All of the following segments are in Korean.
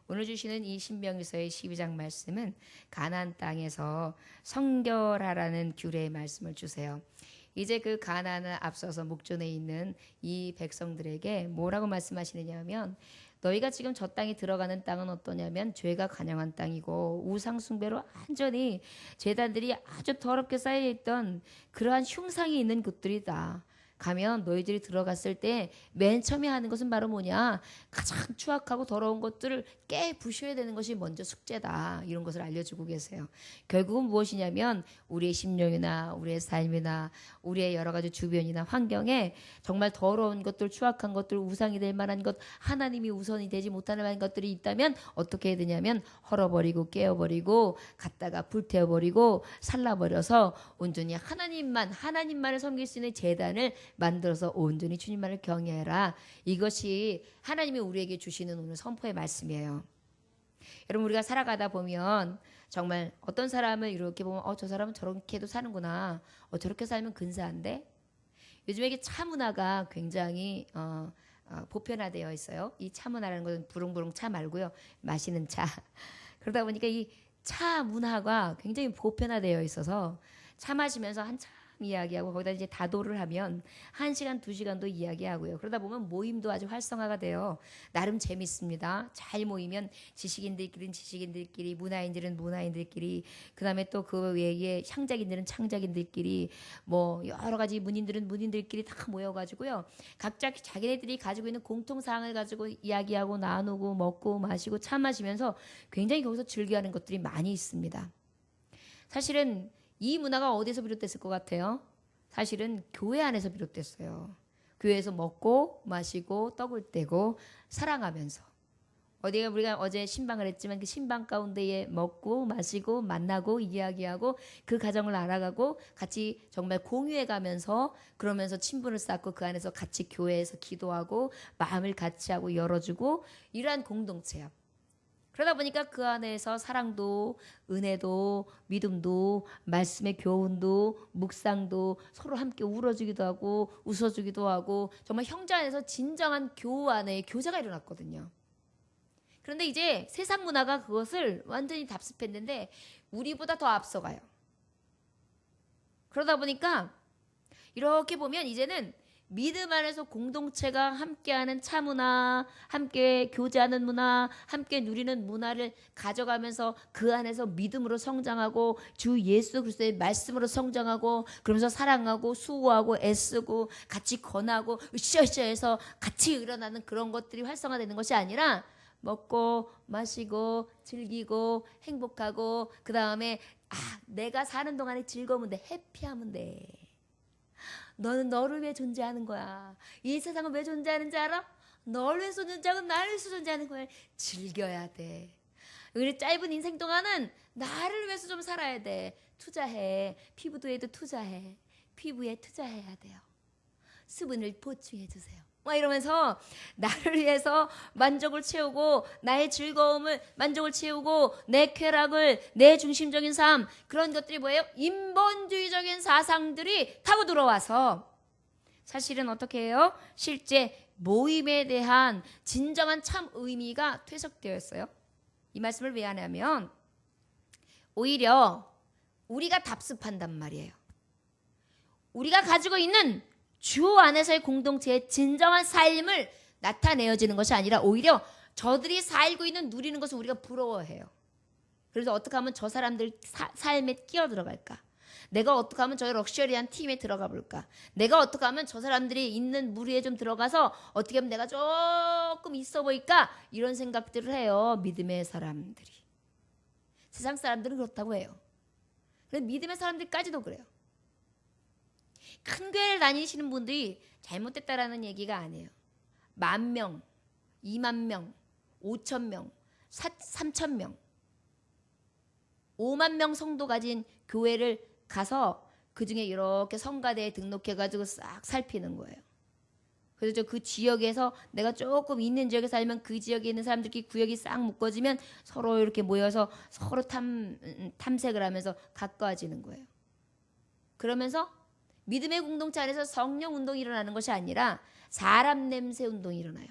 오늘 주시는 이 신명기서의 12장 말씀은 가나안 땅에서 성결하라는 규례의 말씀을 주세요. 이제 그 가나안을 앞서서 목전에 있는 이 백성들에게 뭐라고 말씀하시느냐 하면, 너희가 지금 저 땅에 들어가는 땅은 어떠냐면 죄가 관영한 땅이고 우상 숭배로 완전히 제단들이 아주 더럽게 쌓여있던 그러한 흉상이 있는 곳들이다. 가면 너희들이 들어갔을 때 맨 처음에 하는 것은 바로 뭐냐, 가장 추악하고 더러운 것들을 깨부셔야 되는 것이 먼저 숙제다, 이런 것을 알려주고 계세요. 결국은 무엇이냐면 우리의 심령이나 우리의 삶이나 우리의 여러 가지 주변이나 환경에 정말 더러운 것들, 추악한 것들, 우상이 될 만한 것, 하나님이 우선이 되지 못하는 만한 것들이 있다면 어떻게 해야 되냐면 헐어버리고 깨어버리고 갖다가 불태워버리고 살라버려서 온전히 하나님만을 섬길 수 있는 제단을 만들어서 온전히 주님만을 경외해라. 이것이 하나님이 우리에게 주시는 오늘 선포의 말씀이에요. 여러분, 우리가 살아가다 보면 정말 어떤 사람을 이렇게 보면 저 사람은 저렇게도 사는구나, 저렇게 살면 근사한데. 요즘에 이게 차 문화가 굉장히 보편화되어 있어요. 이 차 문화라는 것은 부릉부릉 차 말고요, 마시는 차. 그러다 보니까 이 차 문화가 굉장히 보편화되어 있어서 차 마시면서 한참 이야기하고 거기다 이제 다도를 하면 1시간, 2시간도 이야기하고요. 그러다 보면 모임도 아주 활성화가 돼요. 나름 재밌습니다. 잘 모이면 지식인들끼리는 지식인들끼리, 문화인들은 문화인들끼리, 그 다음에 또 그 외에 창작인들은 창작인들끼리, 뭐 여러 가지 문인들은 문인들끼리 다 모여가지고요, 각자 자기네들이 가지고 있는 공통사항을 가지고 이야기하고 나누고 먹고 마시고 차 마시면서 굉장히 거기서 즐겨하는 것들이 많이 있습니다. 사실은 이 문화가 어디서 비롯됐을 것 같아요? 사실은 교회 안에서 비롯됐어요. 교회에서 먹고 마시고 떡을 떼고 사랑하면서, 우리가 어제 신방을 했지만 그 신방 가운데에 먹고 마시고 만나고 이야기하고 그 가정을 알아가고 같이 정말 공유해가면서, 그러면서 친분을 쌓고 그 안에서 같이 교회에서 기도하고 마음을 같이 하고 열어주고, 이러한 공동체요. 그러다 보니까 그 안에서 사랑도, 은혜도, 믿음도, 말씀의 교훈도, 묵상도, 서로 함께 울어주기도 하고 웃어주기도 하고, 정말 형제 안에서 진정한 교우 안에 교제가 일어났거든요. 그런데 이제 세상 문화가 그것을 완전히 답습했는데 우리보다 더 앞서가요. 그러다 보니까 이렇게 보면 이제는 믿음 안에서 공동체가 함께하는 차 문화, 함께 교제하는 문화, 함께 누리는 문화를 가져가면서 그 안에서 믿음으로 성장하고 주 예수 그리스도의 말씀으로 성장하고, 그러면서 사랑하고 수고하고 애쓰고 같이 권하고 으쌰으쌰해서 같이 일어나는 그런 것들이 활성화되는 것이 아니라, 먹고 마시고 즐기고 행복하고, 그 다음에 내가 사는 동안에 즐거우면 돼, 해피하면 돼. 너는 너를 위해 존재하는 거야. 이 세상은 왜 존재하는지 알아? 너를 위해서 존재하고 나를 위해서 존재하는 거야. 즐겨야 돼. 우리 짧은 인생 동안은 나를 위해서 좀 살아야 돼. 투자해. 피부도에도 투자해. 피부에 투자해야 돼요. 수분을 보충해 주세요. 이러면서 나를 위해서 만족을 채우고, 나의 즐거움을 만족을 채우고, 내 쾌락을, 내 중심적인 삶, 그런 것들이 뭐예요? 인본주의적인 사상들이 타고 들어와서 사실은 어떻게 해요? 실제 모임에 대한 진정한 참 의미가 퇴색되어 있어요. 이 말씀을 왜 하냐면 오히려 우리가 답습한단 말이에요. 우리가 가지고 있는 주 안에서의 공동체의 진정한 삶을 나타내어지는 것이 아니라 오히려 저들이 살고 있는 누리는 것을 우리가 부러워해요. 그래서 어떻게 하면 저 사람들 삶에 끼어 들어갈까? 내가 어떻게 하면 저 럭셔리한 팀에 들어가 볼까? 내가 어떻게 하면 저 사람들이 있는 무리에 좀 들어가서 어떻게 하면 내가 조금 있어 보일까? 이런 생각들을 해요, 믿음의 사람들이. 세상 사람들은 그렇다고 해요. 그런데 믿음의 사람들까지도 그래요. 큰 교회를 다니시는 분들이 잘못됐다라는 얘기가 아니에요. 10,000명, 20,000명, 5,000명, 3,000명, 50,000명 성도 가진 교회를 가서 그 중에 이렇게 성가대에 등록해가지고 싹 살피는 거예요. 그래서 그 지역에서 내가 조금 있는 지역에 살면 그 지역에 있는 사람들끼리 구역이 싹 묶어지면 서로 이렇게 모여서 서로 탐색을 하면서 가까워지는 거예요. 그러면서 믿음의 공동체 안에서 성령 운동이 일어나는 것이 아니라 사람 냄새 운동이 일어나요.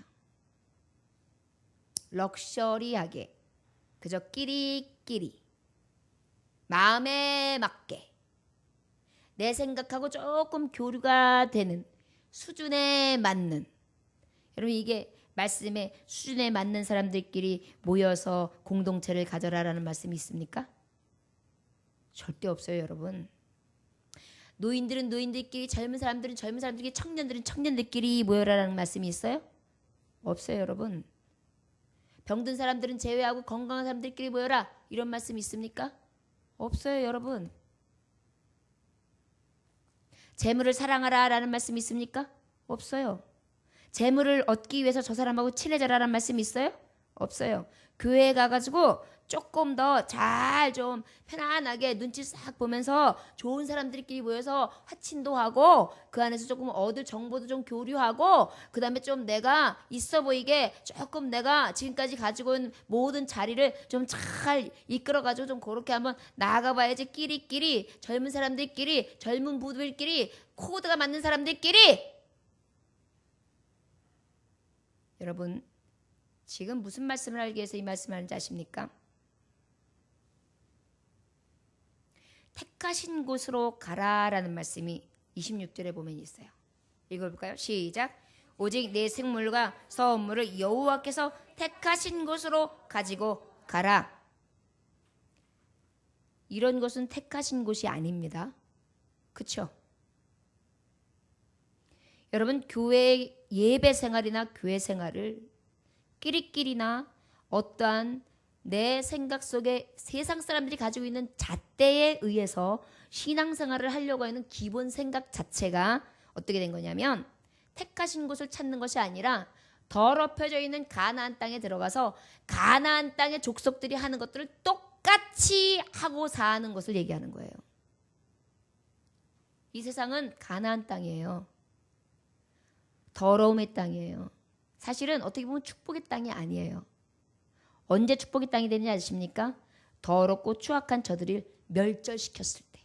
럭셔리하게 그저 끼리끼리 마음에 맞게 내 생각하고 조금 교류가 되는 수준에 맞는, 여러분 이게 말씀에 수준에 맞는 사람들끼리 모여서 공동체를 가져라라는 말씀이 있습니까? 절대 없어요, 여러분. 노인들은 노인들끼리, 젊은 사람들은 젊은 사람들끼리, 청년들은 청년들끼리 모여라라는 말씀이 있어요? 없어요, 여러분. 병든 사람들은 제외하고 건강한 사람들끼리 모여라 이런 말씀이 있습니까? 없어요, 여러분. 재물을 사랑하라라는 말씀이 있습니까? 없어요. 재물을 얻기 위해서 저 사람하고 친해져라라는 말씀이 있어요? 없어요. 교회에 가가지고 조금 더 잘 좀 편안하게 눈치 싹 보면서 좋은 사람들끼리 모여서 화친도 하고 그 안에서 조금 얻을 정보도 좀 교류하고 그 다음에 좀 내가 있어 보이게 조금 내가 지금까지 가지고 있는 모든 자리를 좀 잘 이끌어가지고 좀 그렇게 한번 나아가봐야지. 끼리끼리 젊은 사람들끼리 젊은 부부들끼리 코드가 맞는 사람들끼리. 여러분 지금 무슨 말씀을 하기 위해서 이 말씀을 하는지 아십니까? 택하신 곳으로 가라라는 말씀이 26절에 보면 있어요. 읽어볼까요? 시작. 오직 내 생물과 서원물을 여호와께서 택하신 곳으로 가지고 가라. 이런 곳은 택하신 곳이 아닙니다. 그렇죠? 여러분 교회 예배 생활이나 교회 생활을 끼리끼리나 어떠한 내 생각 속에 세상 사람들이 가지고 있는 잣대에 의해서 신앙생활을 하려고 하는 기본 생각 자체가 어떻게 된 거냐면 택하신 곳을 찾는 것이 아니라 더럽혀져 있는 가나안 땅에 들어가서 가나안 땅의 족속들이 하는 것들을 똑같이 하고 사는 것을 얘기하는 거예요. 이 세상은 가나안 땅이에요. 더러움의 땅이에요. 사실은 어떻게 보면 축복의 땅이 아니에요. 언제 축복의 땅이 되는지 아십니까? 더럽고 추악한 저들을 멸절시켰을 때,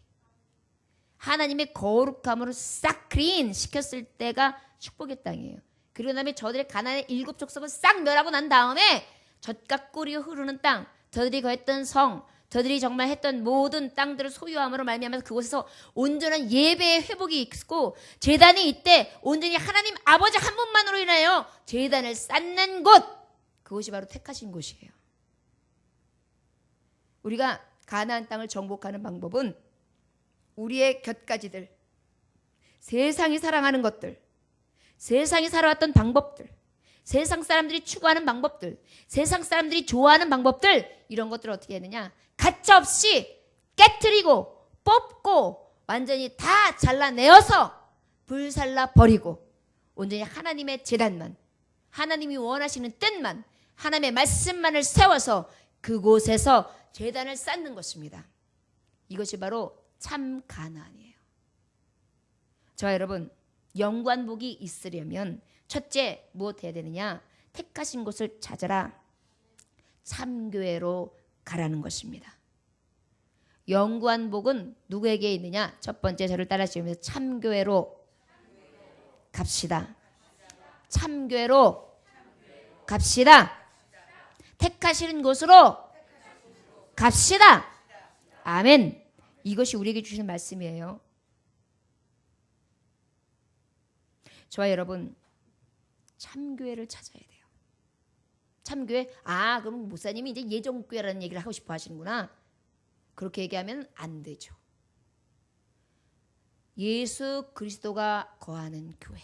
하나님의 거룩함으로 싹 클린 시켰을 때가 축복의 땅이에요. 그리고 다음에 저들의 가나안의 7 족속을 싹 멸하고 난 다음에 젖과 꿀이 흐르는 땅, 저들이 거했던 성, 저들이 정말 했던 모든 땅들을 소유함으로 말미암아서 그곳에서 온전한 예배의 회복이 있고 제단이 이때 온전히 하나님 아버지 한 분만으로 인하여 제단을 쌓는 곳, 그곳이 바로 택하신 곳이에요. 우리가 가나안 땅을 정복하는 방법은 우리의 곁가지들, 세상이 사랑하는 것들, 세상이 살아왔던 방법들, 세상 사람들이 추구하는 방법들, 세상 사람들이 좋아하는 방법들, 이런 것들을 어떻게 했느냐? 가차없이 깨트리고 뽑고 완전히 다 잘라내어서 불살라 버리고 온전히 하나님의 제단만, 하나님이 원하시는 뜻만, 하나님의 말씀만을 세워서 그곳에서 제단을 쌓는 것입니다. 이것이 바로 참 가나안이에요. 저와 여러분, 영광 복이 있으려면 첫째 무엇 해야 되느냐? 택하신 곳을 찾아라. 참교회로 가라는 것입니다. 영광 복은 누구에게 있느냐? 첫 번째 저를 따라하시면서 참교회로 갑시다. 참교회로 갑시다. 택하시는 곳으로 갑시다. 아멘. 이것이 우리에게 주시는 말씀이에요. 저와 여러분, 참교회를 찾아야 돼요. 참교회? 그럼 목사님이 이제 예정교회라는 얘기를 하고 싶어 하시는구나. 그렇게 얘기하면 안 되죠. 예수 그리스도가 거하는 교회,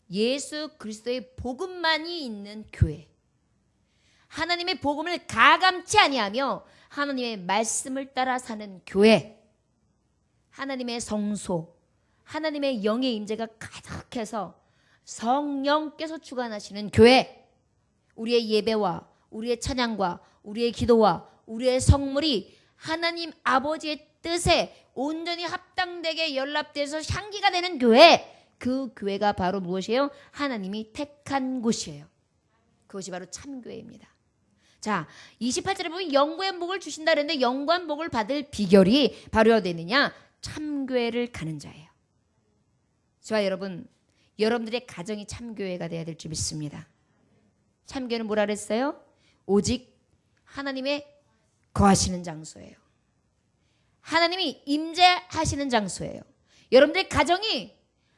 예수 그리스도의 복음만이 있는 교회, 하나님의 복음을 가감치 아니하며 하나님의 말씀을 따라 사는 교회, 하나님의 성소, 하나님의 영의 임재가 가득해서 성령께서 주관하시는 교회, 우리의 예배와 우리의 찬양과 우리의 기도와 우리의 성물이 하나님 아버지의 뜻에 온전히 합당되게 연락돼서 향기가 되는 교회, 그 교회가 바로 무엇이에요? 하나님이 택한 곳이에요. 그것이 바로 참교회입니다. 자, 28절에 보면 영광의 복을 주신다 그랬는데 영광의 복을 받을 비결이 바로 어디 있느냐? 참교회를 가는 자예요. 저와 여러분, 여러분들의 가정이 참교회가 되어야 될 줄 믿습니다. 참교회는 뭐라 그랬어요? 오직 하나님의 거하시는 장소예요. 하나님이 임재하시는 장소예요. 여러분들의 가정이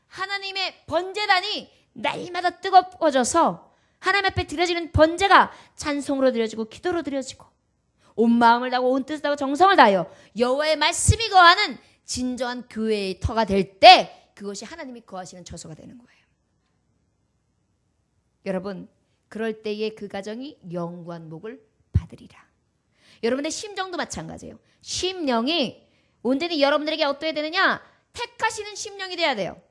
하나님의 번제단이 날마다 뜨거워져서 하나님 앞에 드려지는 번제가 찬송으로 드려지고 기도로 드려지고 온 마음을 다하고 온 뜻을 다하고 정성을 다하여 여호와의 말씀이 거하는 진정한 교회의 터가 될 때 그것이 하나님이 거하시는 처소가 되는 거예요. 여러분, 그럴 때에 그 가정이 영구한 복을 받으리라. 여러분의 심정도 마찬가지예요. 심령이 온전히 여러분들에게 어떠해야 되느냐? 택하시는 심령이 돼야 돼요.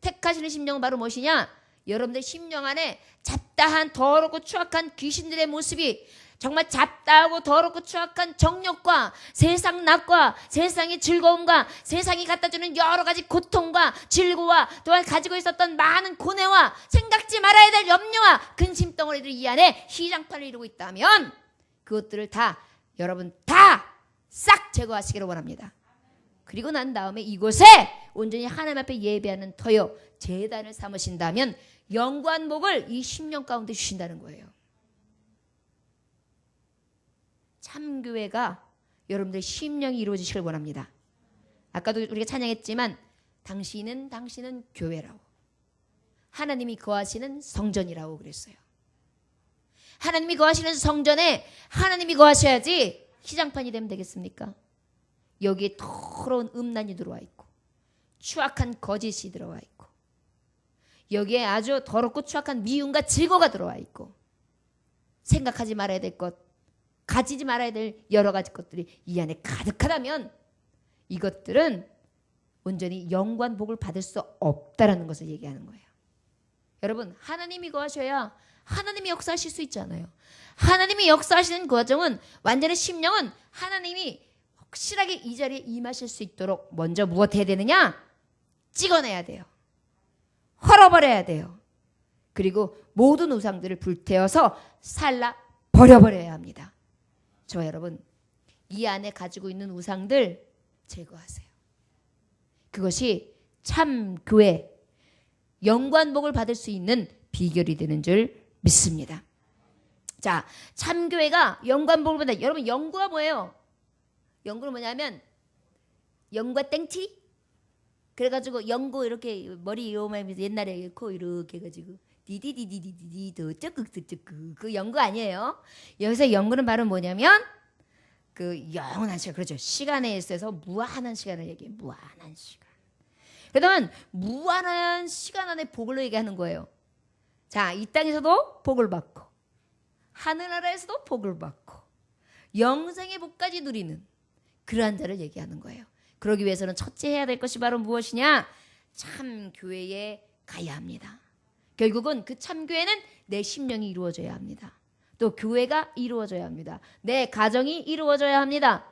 택하시는 심령은 바로 무엇이냐? 여러분들 심령 안에 잡다한 더럽고 추악한 귀신들의 모습이 정말 잡다하고 더럽고 추악한 정욕과 세상 낙과 세상의 즐거움과 세상이 갖다주는 여러 가지 고통과 질고와 또한 가지고 있었던 많은 고뇌와 생각지 말아야 될 염려와 근심덩어리들이 이 안에 시장판을 이루고 있다면 그것들을 다 여러분 다 싹 제거하시기를 원합니다. 그리고 난 다음에 이곳에 온전히 하나님 앞에 예배하는 터요 제단을 삼으신다면 영구한 복을 이 심령 가운데 주신다는 거예요. 참교회가 여러분들의 심령이 이루어지시길 원합니다. 아까도 우리가 찬양했지만 당신은 교회라고 하나님이 거하시는 성전이라고 그랬어요. 하나님이 거하시는 성전에 하나님이 거하셔야지 시장판이 되면 되겠습니까? 여기에 더러운 음란이 들어와 있고 추악한 거짓이 들어와 있고 여기에 아주 더럽고 추악한 미움과 질거가 들어와 있고 생각하지 말아야 될 것, 가지지 말아야 될 여러 가지 것들이 이 안에 가득하다면 이것들은 온전히 영구한 복을 받을 수 없다라는 것을 얘기하는 거예요. 여러분, 하나님이 거하셔야 하나님이 역사하실 수 있잖아요. 하나님이 역사하시는 과정은 완전히 심령은 하나님이 확실하게 이 자리에 임하실 수 있도록 먼저 무엇 해야 되느냐? 찍어내야 돼요. 헐어버려야 돼요. 그리고 모든 우상들을 불태워서 살라 버려버려야 합니다. 저와 여러분, 이 안에 가지고 있는 우상들 제거하세요. 그것이 참 교회, 영구한 복을 받을 수 있는 비결이 되는 줄 믿습니다. 자, 참교회가 영구한 복을 받는다. 여러분, 영구가 뭐예요? 영구는 뭐냐면 영구가 땡치? 그래가지고 영구 이렇게 머리 이러면 옛날에 코 이렇게 해가지고 디디디디디디도 쩌끄쩌끄 그 영구 아니에요. 여기서 영구는 바로 뭐냐면 그 영원한 시간, 그렇죠. 시간에 있어서 무한한 시간을 얘기해. 무한한 시간. 그러면 무한한 시간 안에 복을 얘기하는 거예요. 자, 이 땅에서도 복을 받고 하늘나라에서도 복을 받고 영생의 복까지 누리는 그러한 자를 얘기하는 거예요. 그러기 위해서는 첫째 해야 될 것이 바로 무엇이냐? 참 교회에 가야 합니다. 결국은 그 참교회는 내 심령이 이루어져야 합니다. 또 교회가 이루어져야 합니다. 내 가정이 이루어져야 합니다.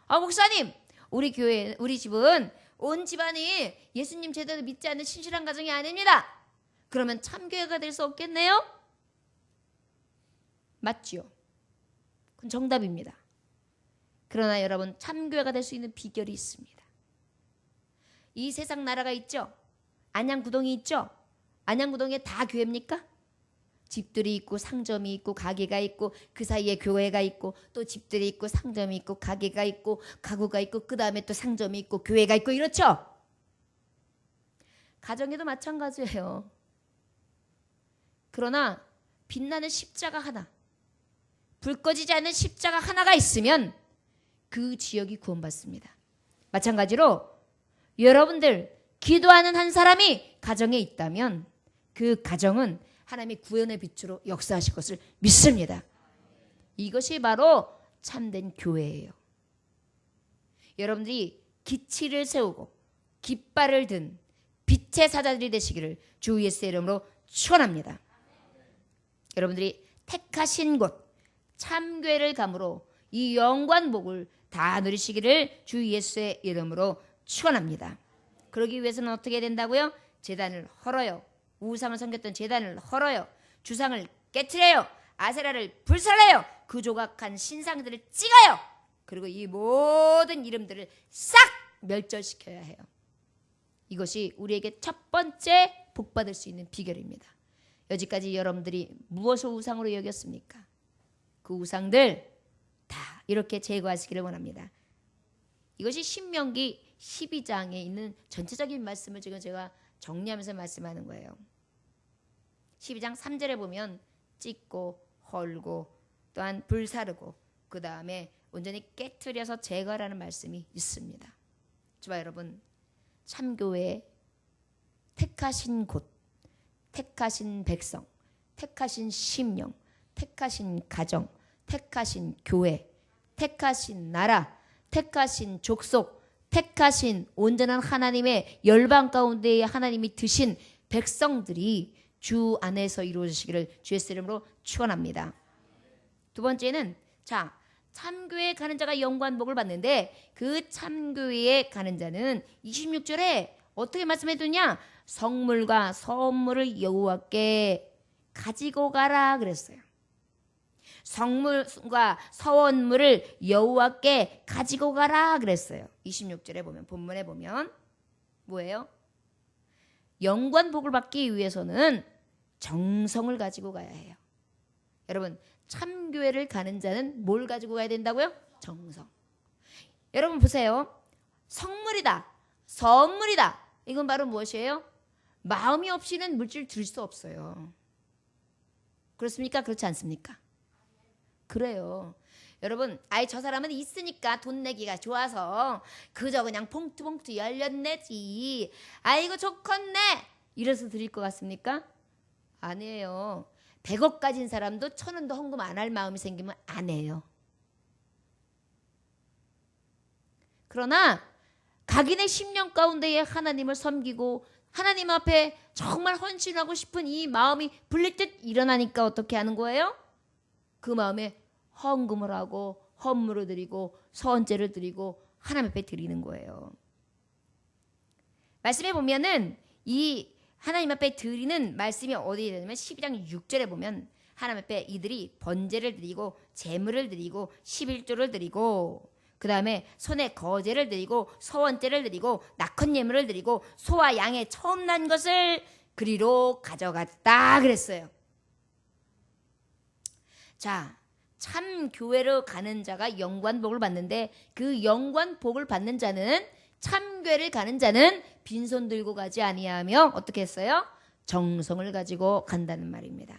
아, 목사님, 우리 교회, 우리 집은 온 집안이 예수님 제대로 믿지 않는 신실한 가정이 아닙니다. 그러면 참교회가 될 수 없겠네요? 맞지요? 그건 정답입니다. 그러나 여러분, 참교회가 될 수 있는 비결이 있습니다. 이 세상 나라가 있죠? 안양구동이 있죠? 안양구동에 다 교회입니까? 집들이 있고 상점이 있고 가게가 있고 그 사이에 교회가 있고 또 집들이 있고 상점이 있고 가게가 있고 가구가 있고 그 다음에 또 상점이 있고 교회가 있고 이렇죠? 가정에도 마찬가지예요. 그러나 빛나는 십자가 하나, 불 꺼지지 않는 십자가 하나가 있으면 그 지역이 구원받습니다. 마찬가지로 여러분들 기도하는 한 사람이 가정에 있다면 그 가정은 하나님의 구원의 빛으로 역사하실 것을 믿습니다. 이것이 바로 참된 교회예요. 여러분들이 기치를 세우고 깃발을 든 빛의 사자들이 되시기를 주 예수의 이름으로 축원합니다. 여러분들이 택하신 곳 참교회를 감으로 이 영광 복을 다 누리시기를 주 예수의 이름으로 축원합니다. 그러기 위해서는 어떻게 된다고요? 제단을 헐어요. 우상을 섬겼던 제단을 헐어요. 주상을 깨트려요. 아세라를 불살라요. 그 조각한 신상들을 찍어요. 그리고 이 모든 이름들을 싹 멸절시켜야 해요. 이것이 우리에게 첫 번째 복받을 수 있는 비결입니다. 여지까지 여러분들이 무엇을 우상으로 여겼습니까? 그 우상들 다 이렇게 제거하시기를 원합니다. 이것이 신명기 12장에 있는 전체적인 말씀을 지금 제가 정리하면서 말씀하는 거예요. 12장 3절에 보면 찢고 헐고 또한 불사르고 그 다음에 온전히 깨트려서 제거하라는 말씀이 있습니다. 자, 여러분, 참교회 택하신 곳, 택하신 백성, 택하신 심령, 택하신 가정, 택하신 교회, 택하신 나라, 택하신 족속, 택하신 온전한 하나님의 열방 가운데에 하나님이 드신 백성들이 주 안에서 이루어지시기를 주의 이름으로 축원합니다. 두 번째는 자, 참교회에 가는 자가 영광 복을 받는데 그 참교회에 가는 자는 26절에 어떻게 말씀해 두냐? 성물과 선물을 여호와께 가지고 가라 그랬어요. 성물과 서원물을 여호와께 가지고 가라 그랬어요. 26절에 보면 본문에 보면 뭐예요? 영광 복을 받기 위해서는 정성을 가지고 가야 해요. 여러분, 참교회를 가는 자는 뭘 가지고 가야 된다고요? 정성. 여러분 보세요. 성물이다. 선물이다. 이건 바로 무엇이에요? 마음이 없이는 물질 줄 수 없어요. 그렇습니까? 그렇지 않습니까? 그래요. 여러분, 아이 저 사람은 있으니까 돈 내기가 좋아서 그저 그냥 봉투 열렸네지. 아이고 좋겠네. 이래서 드릴 것 같습니까? 아니에요. 100억 가진 사람도 1,000원도 헌금 안 할 마음이 생기면 안 해요. 그러나 각인의 심령 가운데에 하나님을 섬기고 하나님 앞에 정말 헌신하고 싶은 이 마음이 불릴 듯 일어나니까 어떻게 하는 거예요? 그 마음에 헌금을 하고 헌물을 드리고 서원제를 드리고 하나님 앞에 드리는 거예요. 말씀에 보면은 이 하나님 앞에 드리는 말씀이 어디에 되냐면 12장 6절에 보면 하나님 앞에 이들이 번제를 드리고 제물을 드리고 11조를 드리고 그 다음에 손에 거제를 드리고 서원제를 드리고 낙헌 예물을 드리고 소와 양의 처음 난 것을 그리로 가져갔다 그랬어요. 자, 참 교회로 가는 자가 영광 복을 받는데 그 영광 복을 받는 자는 참교회를 가는 자는 빈손 들고 가지 아니하며 어떻게 했어요? 정성을 가지고 간다는 말입니다.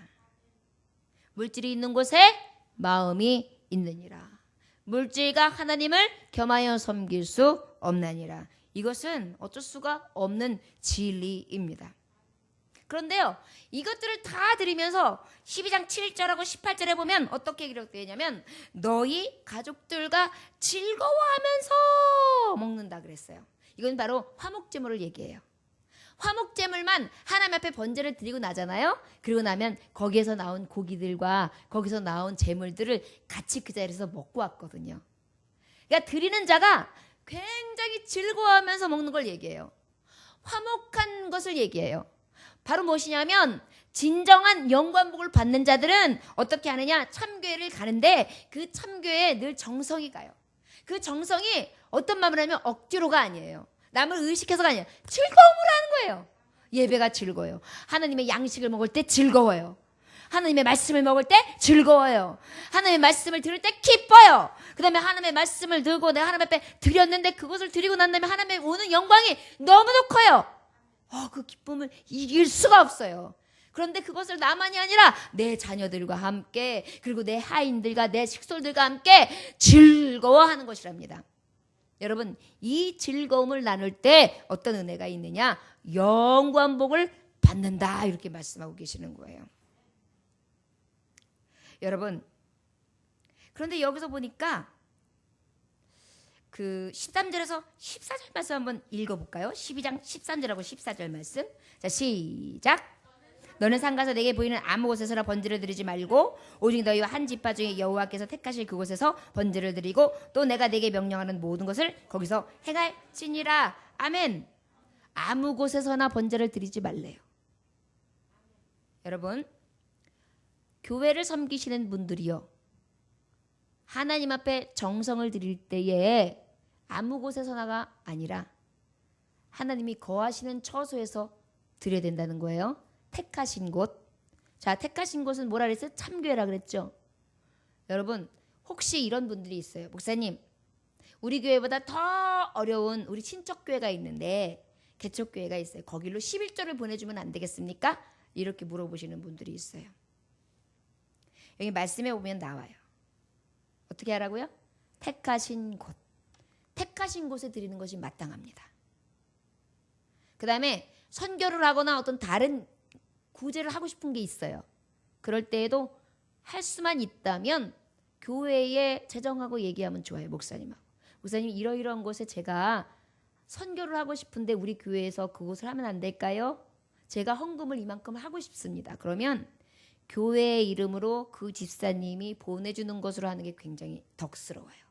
물질이 있는 곳에 마음이 있느니라. 물질과 하나님을 겸하여 섬길 수 없나니라. 이것은 어쩔 수가 없는 진리입니다. 그런데요, 이것들을 다 드리면서 12장 7절하고 18절에 보면 어떻게 기록되어 있냐면 너희 가족들과 즐거워하면서 먹는다 그랬어요. 이건 바로 화목제물을 얘기해요. 화목제물만 하나님 앞에 번제를 드리고 나잖아요. 그리고 나면 거기에서 나온 고기들과 거기서 나온 제물들을 같이 그 자리에서 먹고 왔거든요. 그러니까 드리는 자가 굉장히 즐거워하면서 먹는 걸 얘기해요. 화목한 것을 얘기해요. 바로 무엇이냐면 진정한 영광복을 받는 자들은 어떻게 하느냐? 참교회를 가는데 그 참교회에 늘 정성이 가요. 그 정성이 어떤 마음을 하면 억지로가 아니에요. 남을 의식해서가 아니에요. 즐거움으로 하는 거예요. 예배가 즐거워요. 하나님의 양식을 먹을 때 즐거워요. 하나님의 말씀을 먹을 때 즐거워요. 하나님의 말씀을 들을 때 기뻐요. 그 다음에 하나님의 말씀을 들고 내가 하나님 앞에 드렸는데 그것을 드리고 난 다음에 하나님의 오는 영광이 너무도 커요. 그 기쁨을 이길 수가 없어요. 그런데 그것을 나만이 아니라 내 자녀들과 함께 그리고 내 하인들과 내 식솔들과 함께 즐거워하는 것이랍니다. 여러분, 이 즐거움을 나눌 때 어떤 은혜가 있느냐? 영광복을 받는다 이렇게 말씀하고 계시는 거예요. 여러분, 그런데 여기서 보니까 그 13절에서 14절 말씀 한번 읽어볼까요? 12장 13절하고 14절 말씀. 자, 시작. 너는 상가서 내게 보이는 아무 곳에서나 번제를 드리지 말고 오직 너희와 한 지파 중에 여호와께서 택하실 그곳에서 번제를 드리고 또 내가 내게 명령하는 모든 것을 거기서 행할지니라. 아멘. 아무 곳에서나 번제를 드리지 말래요. 여러분, 교회를 섬기시는 분들이요, 하나님 앞에 정성을 드릴 때에 아무 곳에서나가 아니라 하나님이 거하시는 처소에서 드려야 된다는 거예요. 택하신 곳, 자, 택하신 곳은 뭐라 그랬어요? 참교회라 그랬죠. 여러분, 혹시 이런 분들이 있어요. 목사님, 우리 교회보다 더 어려운 우리 친척교회가 있는데, 개척교회가 있어요. 거길로 11조를 보내주면 안 되겠습니까? 이렇게 물어보시는 분들이 있어요. 여기 말씀에 보면 나와요. 어떻게 하라고요? 택하신 곳. 택하신 곳에 드리는 것이 마땅합니다. 그 다음에 선교를 하거나 어떤 다른 구제를 하고 싶은 게 있어요. 그럴 때에도 할 수만 있다면 교회에 제정하고 얘기하면 좋아요. 목사님하고. 목사님, 이러이러한 곳에 제가 선교를 하고 싶은데 우리 교회에서 그곳을 하면 안 될까요? 제가 헌금을 이만큼 하고 싶습니다. 그러면 교회의 이름으로 그 집사님이 보내주는 것으로 하는 게 굉장히 덕스러워요.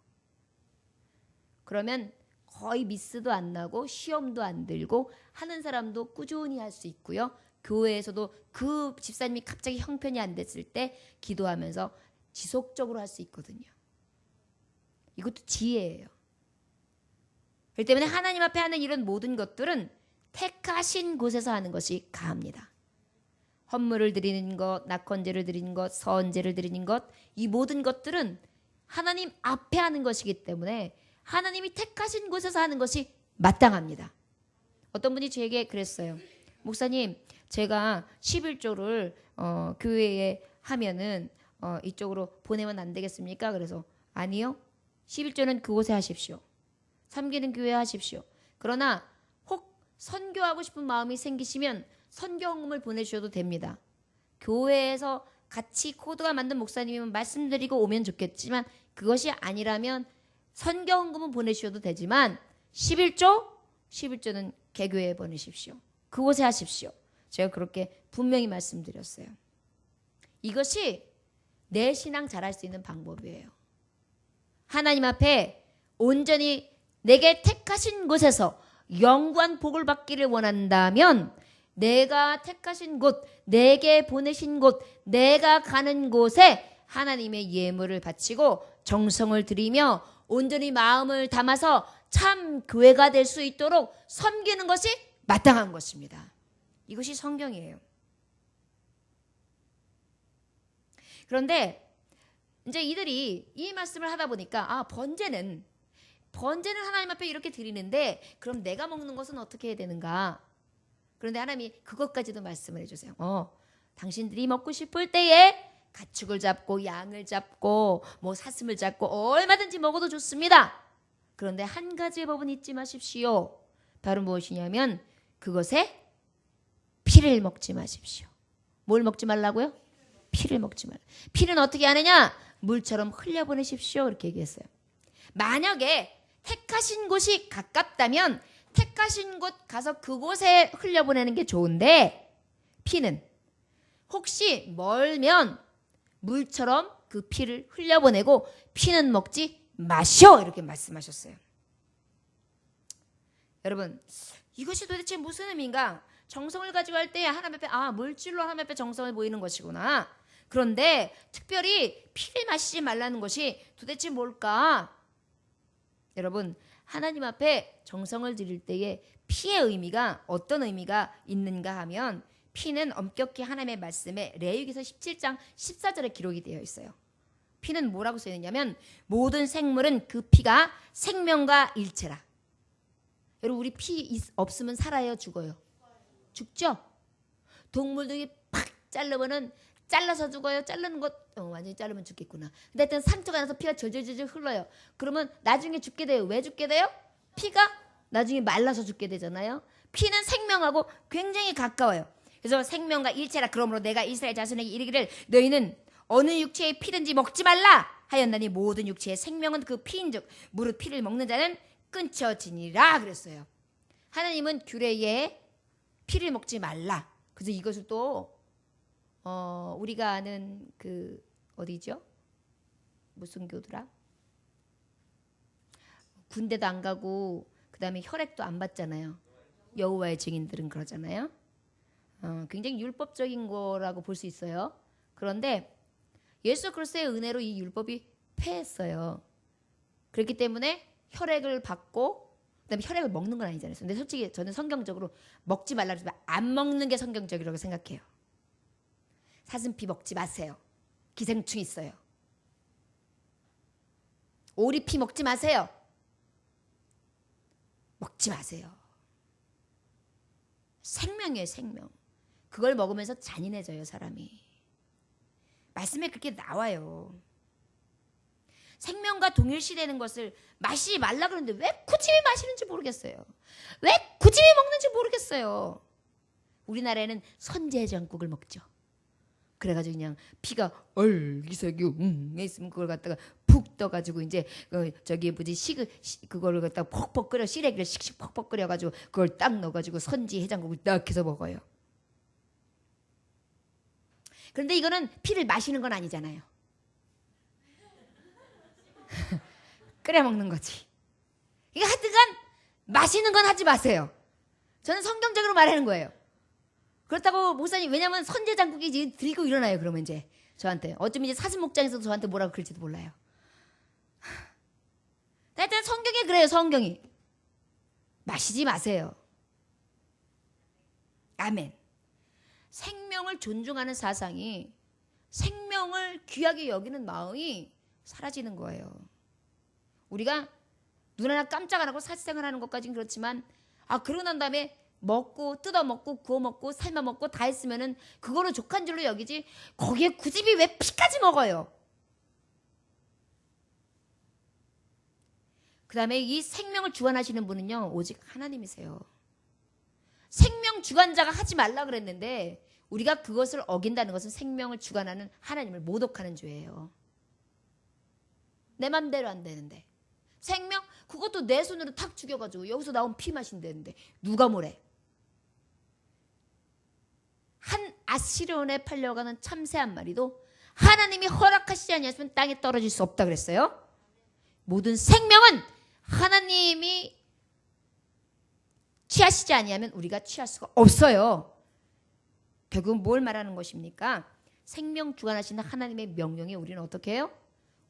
그러면 거의 미스도 안 나고 시험도 안 들고 하는 사람도 꾸준히 할 수 있고요. 교회에서도 그 집사님이 갑자기 형편이 안 됐을 때 기도하면서 지속적으로 할 수 있거든요. 이것도 지혜예요. 그렇기 때문에 하나님 앞에 하는 이런 모든 것들은 택하신 곳에서 하는 것이 가합니다. 헌물을 드리는 것, 낙헌제를 드리는 것, 서언제를 드리는 것, 이 모든 것들은 하나님 앞에 하는 것이기 때문에 하나님이 택하신 곳에서 하는 것이 마땅합니다. 어떤 분이 저에게 그랬어요. 목사님, 제가 11조를 교회에 하면은 이쪽으로 보내면 안 되겠습니까? 그래서 아니요. 11조는 그곳에 하십시오. 섬기는 교회에 하십시오. 그러나 혹 선교하고 싶은 마음이 생기시면 선교 헌금을 보내주셔도 됩니다. 교회에서 같이 코드가 만든 목사님이면 말씀드리고 오면 좋겠지만 그것이 아니라면 선교 헌금은 보내주셔도 되지만 11조는 개교회에 보내십시오. 그곳에 하십시오. 제가 그렇게 분명히 말씀드렸어요. 이것이 내 신앙 잘할 수 있는 방법이에요. 하나님 앞에 온전히 내게 택하신 곳에서 영광 복을 받기를 원한다면 내가 택하신 곳, 내게 보내신 곳, 내가 가는 곳에 하나님의 예물을 바치고 정성을 들이며 온전히 마음을 담아서 참 교회가 될 수 있도록 섬기는 것이 마땅한 것입니다. 이것이 성경이에요. 그런데 이제 이들이 이 말씀을 하다 보니까 번제는 하나님 앞에 이렇게 드리는데 그럼 내가 먹는 것은 어떻게 해야 되는가? 그런데 하나님이 그것까지도 말씀을 해주세요. 당신들이 먹고 싶을 때에 가축을 잡고 양을 잡고 뭐 사슴을 잡고 얼마든지 먹어도 좋습니다. 그런데 한 가지의 법은 잊지 마십시오. 바로 무엇이냐면 그것에 피를 먹지 마십시오. 뭘 먹지 말라고요? 피를 먹지 말라. 피는 어떻게 하느냐? 물처럼 흘려보내십시오. 이렇게 얘기했어요. 만약에 택하신 곳이 가깝다면 택하신 곳 가서 그곳에 흘려보내는 게 좋은데 피는 혹시 멀면 물처럼 그 피를 흘려보내고 피는 먹지 마시오. 이렇게 말씀하셨어요. 여러분, 이것이 도대체 무슨 의미인가? 정성을 가지고 할 때 하나님 앞에 물질로 하나님 앞에 정성을 보이는 것이구나. 그런데 특별히 피를 마시지 말라는 것이 도대체 뭘까? 여러분, 하나님 앞에 정성을 드릴 때에 피의 의미가 어떤 의미가 있는가 하면 피는 엄격히 하나님의 말씀에 레위기서 17장 14절에 기록이 되어 있어요. 피는 뭐라고 써 있느냐면 모든 생물은 그 피가 생명과 일체라. 여러분, 우리 피 없으면 살아요, 죽어요? 죽죠? 동물들이 팍 자르면은 잘라서 죽어요. 자르는 것 완전히 자르면 죽겠구나. 근데 하여튼 상처가 나서 피가 절절절절 흘러요. 그러면 나중에 죽게 돼요. 왜 죽게 돼요? 피가 나중에 말라서 죽게 되잖아요. 피는 생명하고 굉장히 가까워요. 그래서 생명과 일체라. 그러므로 내가 이스라엘 자손에게 이르기를 너희는 어느 육체의 피든지 먹지 말라 하였나니 모든 육체의 생명은 그 피인즉 무릇 피를 먹는 자는 끊쳐지니라 그랬어요. 하나님은 규례에 피를 먹지 말라. 그래서 이것을 또 우리가 아는 그 어디죠? 무슨 교도라? 군대도 안 가고 그 다음에 혈액도 안 받잖아요. 여호와의 증인들은 그러잖아요. 굉장히 율법적인 거라고 볼 수 있어요. 그런데 예수 그리스도의 은혜로 이 율법이 폐했어요. 그렇기 때문에 혈액을 받고 그다음에 혈액을 먹는 건 아니잖아요. 근데 솔직히 저는 성경적으로 먹지 말라 그러지만 안 먹는 게 성경적이라고 생각해요. 사슴피 먹지 마세요. 기생충 있어요. 오리피 먹지 마세요. 먹지 마세요. 생명이에요, 생명. 그걸 먹으면서 잔인해져요, 사람이. 말씀에 그렇게 나와요. 생명과 동일시되는 것을 마시지 말라 그러는데 왜 굳이 마시는지 모르겠어요. 왜 굳이 먹는지 모르겠어요. 우리나라에는 선제해장국을 먹죠. 그래가지고 그냥 피가 얼기설기 있으면 그걸 갖다가 푹 떠가지고 이제 저기 뭐지 그거를 갖다가 퍽퍽 끓여 시래기를 씩씩 퍽퍽 끓여가지고 그걸 딱 넣어가지고 선지 해장국을 딱 해서 먹어요. 그런데 이거는 피를 마시는 건 아니잖아요. 끓여 먹는 거지. 이거 하여튼간 마시는 건 하지 마세요. 저는 성경적으로 말하는 거예요. 그렇다고 목사님, 왜냐면 선제장국이 이제 들고 일어나요. 그러면 이제 저한테 어쩌면 이제 사슴 목장에서도 저한테 뭐라고 그럴지도 몰라요. 하여튼 성경이 그래요. 성경이 마시지 마세요. 아멘. 생명을 존중하는 사상이, 생명을 귀하게 여기는 마음이 사라지는 거예요. 우리가 눈 하나 깜짝 안 하고 사회생활 하는 것까지는 그렇지만, 그러고 난 다음에 먹고 뜯어 먹고 구워 먹고 삶아 먹고 다 했으면은 그거를 족한 줄로 여기지, 거기에 굳이 왜 피까지 먹어요? 그 다음에 이 생명을 주관하시는 분은요, 오직 하나님이세요. 생명 주관자가 하지 말라 그랬는데 우리가 그것을 어긴다는 것은 생명을 주관하는 하나님을 모독하는 죄예요. 내 맘대로 안 되는데. 생명? 그것도 내 손으로 탁 죽여가지고 여기서 나온 피 마신다는데 누가 뭐래? 한 아시리온에 팔려가는 참새 한 마리도 하나님이 허락하시지 아니하시면 땅에 떨어질 수 없다 그랬어요. 모든 생명은 하나님이 취하시지 아니하면 우리가 취할 수가 없어요. 결국은 뭘 말하는 것입니까? 생명 주관하시는 하나님의 명령에 우리는 어떻게 해요?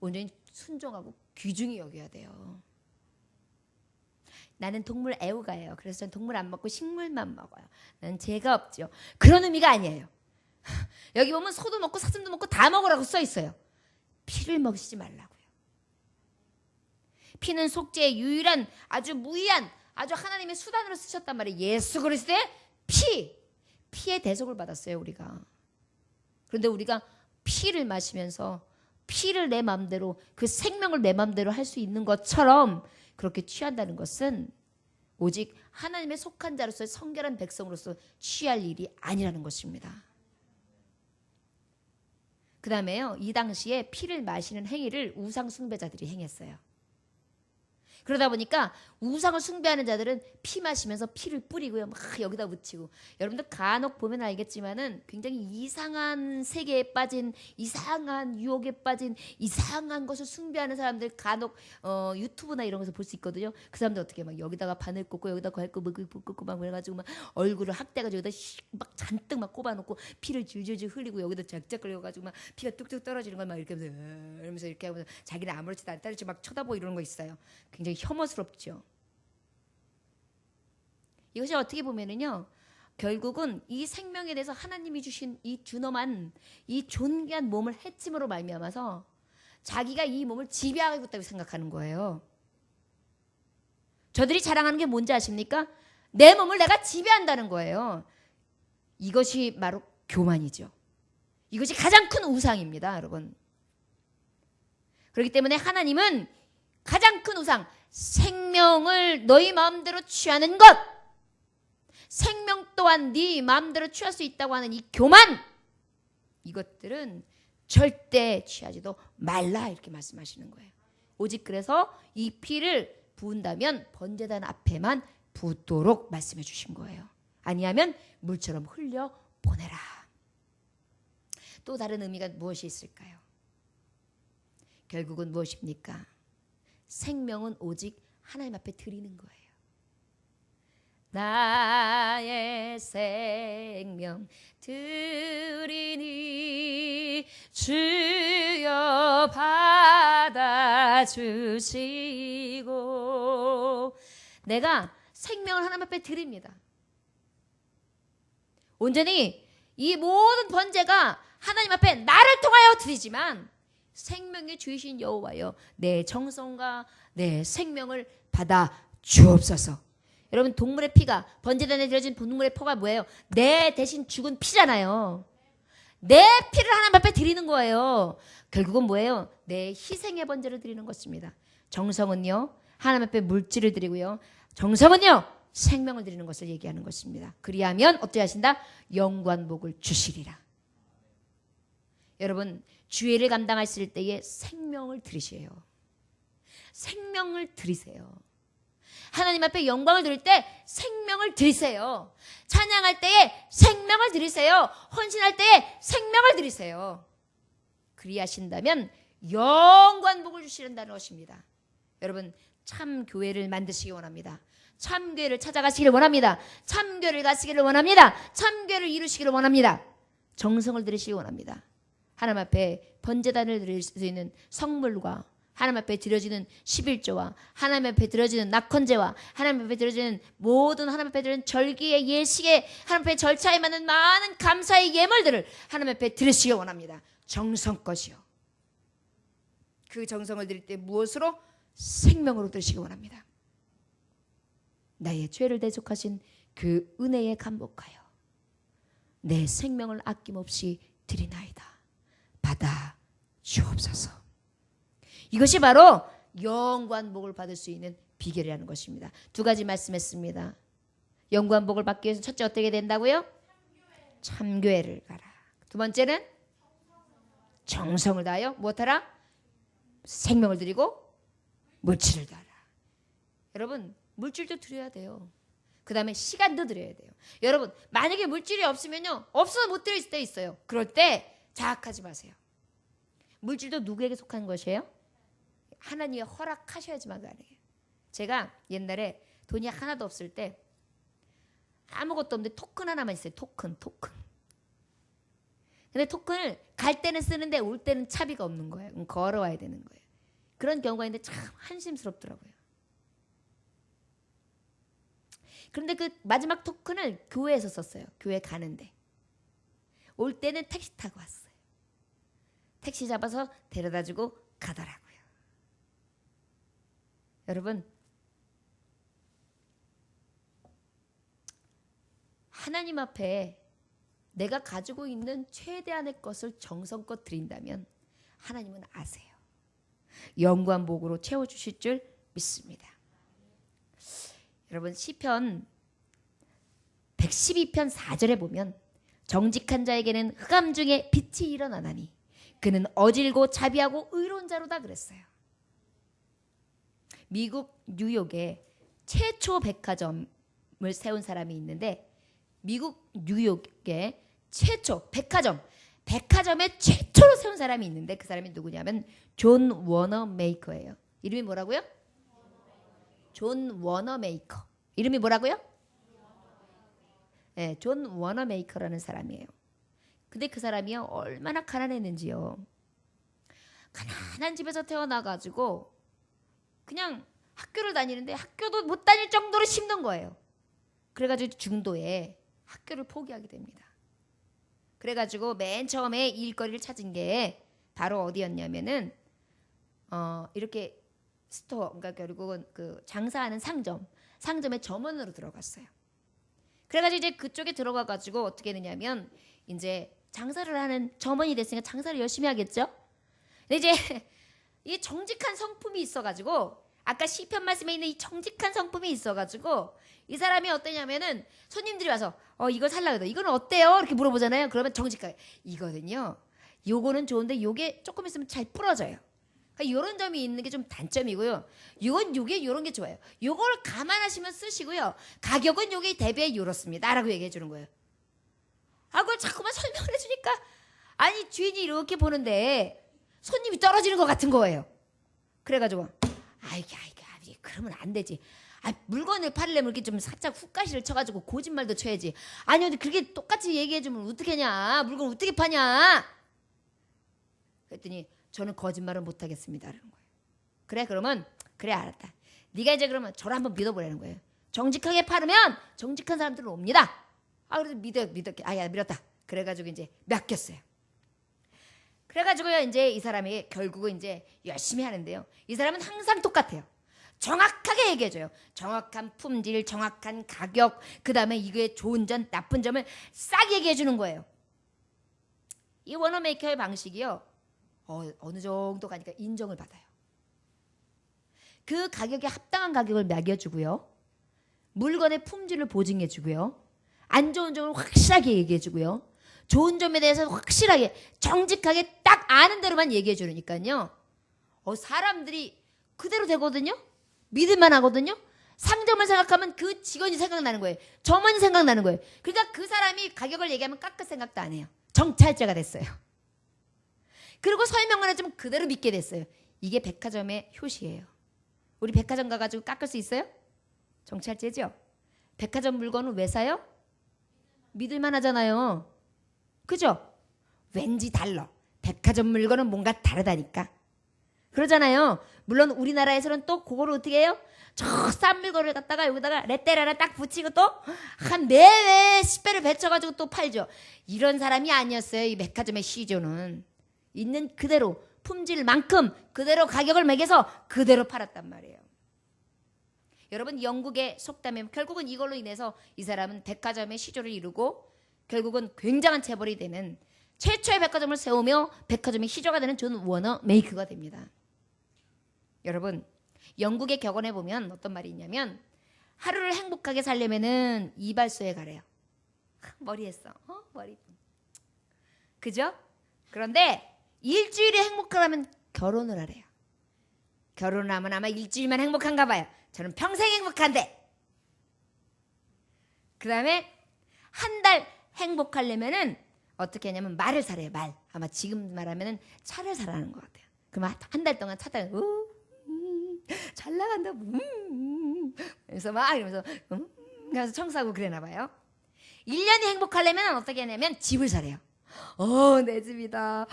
온전히 순종하고 귀중히 여겨야 돼요. 나는 동물 애호가예요. 그래서 저는 동물 안 먹고 식물만 먹어요. 나는 죄가 없죠. 그런 의미가 아니에요. 여기 보면 소도 먹고 사슴도 먹고 다 먹으라고 써 있어요. 피를 먹이지 말라고요. 피는 속죄의 유일한 아주 무의한 아주 하나님의 수단으로 쓰셨단 말이에요. 예수 그리스도의 피의 대속을 받았어요, 우리가. 그런데 우리가 피를 마시면서 피를 내 마음대로, 그 생명을 내 마음대로 할 수 있는 것처럼 그렇게 취한다는 것은 오직 하나님의 속한 자로서의 성결한 백성으로서 취할 일이 아니라는 것입니다. 그 다음에요, 이 당시에 피를 마시는 행위를 우상 숭배자들이 행했어요. 그러다 보니까 우상을 숭배하는 자들은 피 마시면서 피를 뿌리고요, 막 여기다 묻히고. 여러분들 간혹 보면 알겠지만은 굉장히 이상한 세계에 빠진, 이상한 유혹에 빠진, 이상한 것을 숭배하는 사람들 간혹 유튜브나 이런 것에서 볼 수 있거든요. 그 사람들 어떻게 막 여기다가 바늘 꽂고 여기다 괄고 막 그래가지고 막 얼굴을 학대가지고 여기다 막 잔뜩 막 꼽아놓고 피를 줄줄줄 흘리고 여기다 쫙쫙 걸려가지고 막 피가 뚝뚝 떨어지는 걸 막 이렇게 하면서 이렇게 하면서 자기는 아무렇지도 않다듯이 막 쳐다보고 이러는 거 있어요. 굉장히 혐오스럽죠. 이것이 어떻게 보면은요, 결국은 이 생명에 대해서 하나님이 주신 이 준엄한 이 존귀한 몸을 해침으로 말미암아서 자기가 이 몸을 지배하고 있다고 생각하는 거예요. 저들이 자랑하는 게 뭔지 아십니까? 내 몸을 내가 지배한다는 거예요. 이것이 바로 교만이죠. 이것이 가장 큰 우상입니다, 여러분. 그렇기 때문에 하나님은 가장 큰 우상, 생명을 너희 마음대로 취하는 것, 생명 또한 네 마음대로 취할 수 있다고 하는 이 교만, 이것들은 절대 취하지도 말라 이렇게 말씀하시는 거예요. 오직 그래서 이 피를 부은다면 번제단 앞에만 붓도록 말씀해 주신 거예요. 아니하면 물처럼 흘려 보내라. 또 다른 의미가 무엇이 있을까요? 결국은 무엇입니까? 생명은 오직 하나님 앞에 드리는 거예요. 나의 생명 드리니 주여 받아주시고, 내가 생명을 하나님 앞에 드립니다. 온전히 이 모든 번제가 하나님 앞에 나를 통하여 드리지만 생명의 주이신 여호와여 내 정성과 내 생명을 받아 주옵소서. 여러분 동물의 피가 번제단에 드려진 동물의 피가 뭐예요? 내 대신 죽은 피잖아요. 내 피를 하나님 앞에 드리는 거예요. 결국은 뭐예요? 내 희생의 번제를 드리는 것입니다. 정성은요 하나님 앞에 물질을 드리고요, 정성은요 생명을 드리는 것을 얘기하는 것입니다. 그리하면 어떻게 하신다? 영광 복을 주시리라. 여러분 주의를 감당하실 때에 생명을 드리세요. 생명을 드리세요. 하나님 앞에 영광을 드릴 때 생명을 드리세요. 찬양할 때에 생명을 드리세요. 헌신할 때에 생명을 드리세요. 그리하신다면 영광 복을 주시는다는 것입니다. 여러분 참 교회를 만드시기 원합니다. 참 교회를 찾아가시기를 원합니다. 참 교회를 가시기를 원합니다. 참 교회를 이루시기를 원합니다. 정성을 들이시기 원합니다. 하나님 앞에 번제단을 드릴 수 있는 성물과 하나님 앞에 드려지는 11조와 하나님 앞에 드려지는 낙헌제와 하나님 앞에 드려지는 모든 하나님 앞에 드리는 절기의 예식의 하나님 앞에 절차에 맞는 많은 감사의 예물들을 하나님 앞에 드리시기 원합니다. 정성껏이요. 그 정성을 드릴 때 무엇으로? 생명으로 드리시기 원합니다. 나의 죄를 대속하신 그 은혜에 감복하여 내 생명을 아낌없이 드리나이다. 받아 주옵소서. 이것이 바로 영광 복을 받을 수 있는 비결이라는 것입니다. 두 가지 말씀했습니다. 영광 복을 받기 위해서 첫째 어떻게 된다고요? 참교회를 가라. 두 번째는 정성을 다하여 무엇하라? 생명을 드리고 물질을 다하라. 여러분 물질도 드려야 돼요. 그 다음에 시간도 드려야 돼요. 여러분 만약에 물질이 없으면요 없어서 못 드릴 때 있어요. 그럴 때 자학하지 마세요. 물질도 누구에게 속한 것이에요? 하나님이 허락하셔야지만 가능해요. 제가 옛날에 돈이 하나도 없을 때 아무것도 없는데 토큰 하나만 있어요. 토큰. 근데 토큰을 갈 때는 쓰는데 올 때는 차비가 없는 거예요. 걸어와야 되는 거예요. 그런 경우가 있는데 참 한심스럽더라고요. 그런데 그 마지막 토큰을 교회에서 썼어요. 교회 가는데. 올 때는 택시 타고 왔어요. 택시 잡아서 데려다주고 가더라고요. 여러분 하나님 앞에 내가 가지고 있는 최대한의 것을 정성껏 드린다면 하나님은 아세요. 영광 복으로 채워주실 줄 믿습니다. 여러분 시편 112편 4절에 보면 정직한 자에게는 흑암 중에 빛이 일어나나니 그는 어질고 자비하고 의로운 자로다 그랬어요. 미국 뉴욕에 최초 백화점을 세운 사람이 있는데 미국 뉴욕에 최초 백화점의 최초로 세운 사람이 있는데 그 사람이 누구냐면 존 워너메이커예요. 이름이 뭐라고요? 존 워너메이커. 이름이 뭐라고요? 네, 존 워너메이커라는 사람이에요. 근데 그 사람이요 얼마나 가난했는지요. 가난한 집에서 태어나가지고 그냥 학교를 다니는데 학교도 못 다닐 정도로 힘든 거예요. 그래가지고 중도에 학교를 포기하게 됩니다. 그래가지고 맨 처음에 일거리를 찾은 게 바로 어디였냐면은 이렇게 스토어, 그러니까 결국은 그 장사하는 상점의 점원으로 들어갔어요. 그래가지고 이제 그쪽에 들어가가지고 어떻게 되냐면 이제 장사를 하는 점원이 됐으니까 장사를 열심히 하겠죠. 근데 이제 이 정직한 성품이 있어가지고 아까 시편 말씀에 있는 이 정직한 성품이 있어가지고 이 사람이 어떠냐면은 손님들이 와서 이거 살라고 해도 이거는 어때요? 이렇게 물어보잖아요. 그러면 정직하게 이거는요. 요거는 좋은데 요게 조금 있으면 잘 부러져요. 그러니까 요런 점이 있는 게 좀 단점이고요. 요게 요런 게 좋아요. 요걸 감안하시면 쓰시고요. 가격은 요게 대비해 요렇습니다. 라고 얘기해 주는 거예요. 그걸 자꾸만 설명을 해주니까 아니 주인이 이렇게 보는데 손님이 떨어지는 것 같은 거예요. 그래가지고 아이고 그러면 안 되지. 물건을 팔려면 이렇게 좀 살짝 훅가시를 쳐가지고 거짓말도 쳐야지. 아니 근데 그렇게 똑같이 얘기해주면 어떻게 하냐. 물건 어떻게 파냐. 그랬더니 저는 거짓말을 못하겠습니다. 라는 거예요. 그래 그러면 그래 알았다. 네가 이제 그러면 저를 한번 믿어보라는 거예요. 정직하게 팔으면 정직한 사람들은 옵니다. 그래서 믿었게. 야 믿었다. 그래가지고 이제 맡겼어요. 그래가지고요, 이제 이 사람이 결국은 이제 열심히 하는데요. 이 사람은 항상 똑같아요. 정확하게 얘기해줘요. 정확한 품질, 정확한 가격, 그 다음에 이게 좋은 점, 나쁜 점을 싹 얘기해주는 거예요. 이 워너메이커의 방식이요, 어느 정도 가니까 인정을 받아요. 그 가격에 합당한 가격을 매겨주고요. 물건의 품질을 보증해주고요. 안 좋은 점을 확실하게 얘기해주고요. 좋은 점에 대해서 확실하게 정직하게 딱 아는 대로만 얘기해 주니까요. 사람들이 그대로 되거든요. 믿을만 하거든요. 상점을 생각하면 그 직원이 생각나는 거예요. 점원이 생각나는 거예요. 그러니까 그 사람이 가격을 얘기하면 깎을 생각도 안 해요. 정찰제가 됐어요. 그리고 설명만 해주면 그대로 믿게 됐어요. 이게 백화점의 효시예요. 우리 백화점 가가지고 깎을 수 있어요? 정찰제죠. 백화점 물건은 왜 사요? 믿을만 하잖아요. 그죠? 왠지 달라. 백화점 물건은 뭔가 다르다니까. 그러잖아요. 물론 우리나라에서는 또 그거를 어떻게 해요? 저 싼 물건을 갖다가 여기다가 레떼라를 딱 붙이고 또 한 4배, 10배를 배쳐가지고 또 팔죠. 이런 사람이 아니었어요. 이 백화점의 시조는. 있는 그대로 품질만큼 그대로 가격을 매겨서 그대로 팔았단 말이에요. 여러분, 영국의 속담에 결국은 이걸로 인해서 이 사람은 백화점의 시조를 이루고 결국은 굉장한 재벌이 되는, 최초의 백화점을 세우며 백화점의 시조가 되는 존 워너 메이커가 됩니다. 여러분, 영국의 격언에 보면 어떤 말이 있냐면, 하루를 행복하게 살려면은 이발소에 가래요. 머리 했어. 머리. 그죠? 그런데 일주일에 행복하려면 결혼을 하래요. 결혼하면 아마 일주일만 행복한가 봐요. 저는 평생 행복한데. 그 다음에 한 달 행복하려면은 어떻게 하냐면 말을 사래요. 말. 아마 지금 말하면은 차를 사라는 것 같아요. 그럼 한 달 동안 차 타고 잘 나간다. 그래서 막 이러면서 그래서 청소하고 그러나 봐요. 1년이 행복하려면 어떻게 하냐면 집을 사래요. 내 집이다.